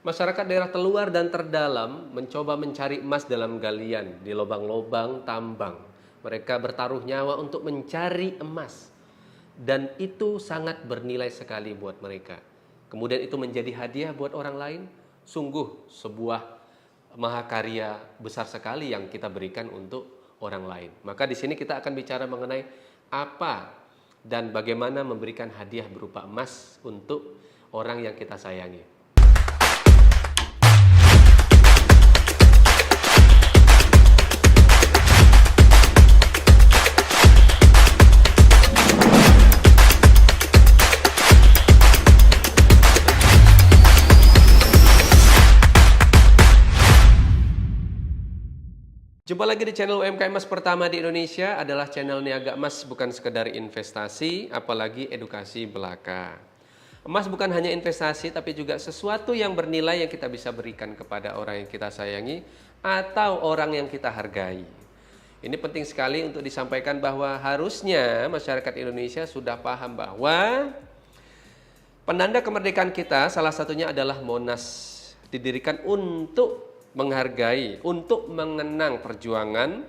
Masyarakat daerah terluar dan terdalam mencoba mencari emas dalam galian di lubang-lubang tambang. Mereka bertaruh nyawa untuk mencari emas. Dan itu sangat bernilai sekali buat mereka. Kemudian itu menjadi hadiah buat orang lain. Sungguh sebuah mahakarya besar sekali yang kita berikan untuk orang lain. Maka di sini kita akan bicara mengenai apa dan bagaimana memberikan hadiah berupa emas untuk orang yang kita sayangi. Jumpa lagi di channel UMKM Emas pertama di Indonesia, adalah channel Niaga Emas, bukan sekedar investasi, apalagi edukasi belaka. Emas bukan hanya investasi, tapi juga sesuatu yang bernilai yang kita bisa berikan kepada orang yang kita sayangi atau orang yang kita hargai. Ini penting sekali untuk disampaikan bahwa harusnya masyarakat Indonesia sudah paham bahwa penanda kemerdekaan kita salah satunya adalah Monas, didirikan untuk menghargai, untuk mengenang perjuangan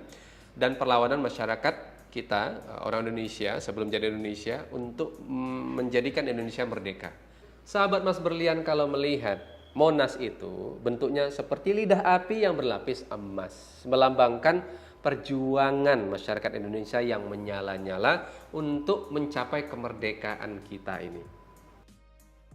dan perlawanan masyarakat kita, orang Indonesia sebelum jadi Indonesia, untuk menjadikan Indonesia merdeka. Sahabat Mas Berlian, kalau melihat Monas itu bentuknya seperti lidah api yang berlapis emas, melambangkan perjuangan masyarakat Indonesia yang menyala-nyala untuk mencapai kemerdekaan kita ini.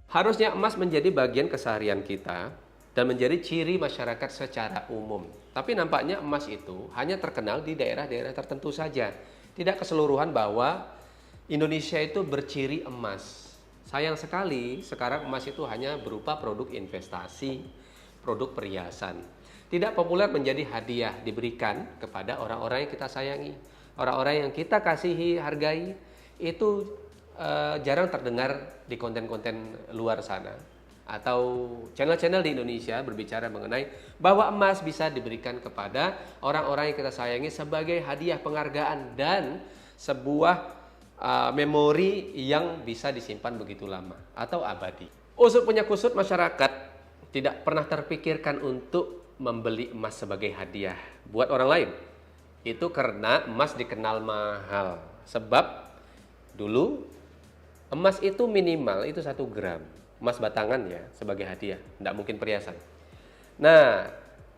Harusnya emas menjadi bagian keseharian kita dan menjadi ciri masyarakat secara umum. Tapi nampaknya emas itu hanya terkenal di daerah-daerah tertentu saja. Tidak keseluruhan bahwa Indonesia itu berciri emas. Sayang sekali sekarang emas itu hanya berupa produk investasi, produk perhiasan. Tidak populer menjadi hadiah diberikan kepada orang-orang yang kita sayangi. Orang-orang yang kita kasihi, hargai, itu jarang terdengar di konten-konten luar sana. Atau channel-channel di Indonesia berbicara mengenai bahwa emas bisa diberikan kepada orang-orang yang kita sayangi sebagai hadiah penghargaan dan sebuah memori yang bisa disimpan begitu lama atau abadi. Usut punya kusut, masyarakat tidak pernah terpikirkan untuk membeli emas sebagai hadiah buat orang lain. Itu karena emas dikenal mahal. Sebab dulu emas itu minimal itu 1 gram. Emas batangan ya, sebagai hadiah, tidak mungkin perhiasan. Nah,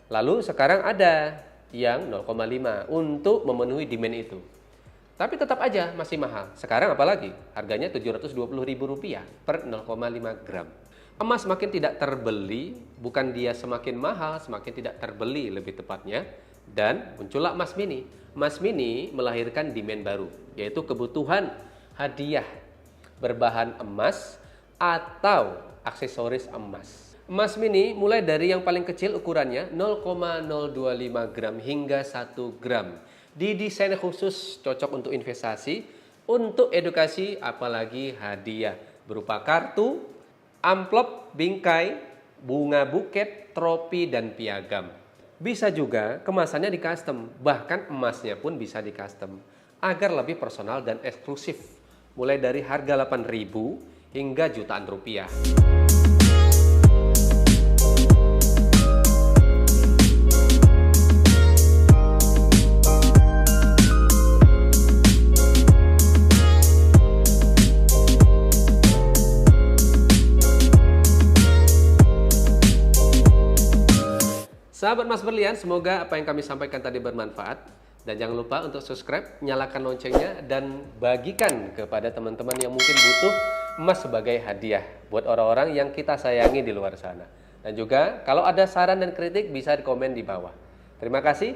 lalu sekarang ada yang 0,5 untuk memenuhi demand itu. Tapi tetap aja masih mahal. Sekarang apalagi? Harganya Rp720.000 per 0,5 gram. Emas semakin tidak terbeli, bukan dia semakin mahal, semakin tidak terbeli lebih tepatnya. Dan muncullah emas mini. Emas mini melahirkan demand baru, yaitu kebutuhan hadiah berbahan emas atau aksesoris emas. Emas mini mulai dari yang paling kecil ukurannya 0,025 gram hingga 1 gram. Didesain khusus, cocok untuk investasi, untuk edukasi, apalagi hadiah berupa kartu, amplop, bingkai, bunga buket, tropi, dan piagam. Bisa juga kemasannya di custom, bahkan emasnya pun bisa di custom agar lebih personal dan eksklusif. Mulai dari harga 8.000 hingga jutaan rupiah. Sahabat Mas Berlian, semoga apa yang kami sampaikan tadi bermanfaat. Dan jangan lupa untuk subscribe, nyalakan loncengnya, dan bagikan kepada teman-teman yang mungkin butuh emas sebagai hadiah buat orang-orang yang kita sayangi di luar sana. Dan juga kalau ada saran dan kritik bisa di komen di bawah. Terima kasih.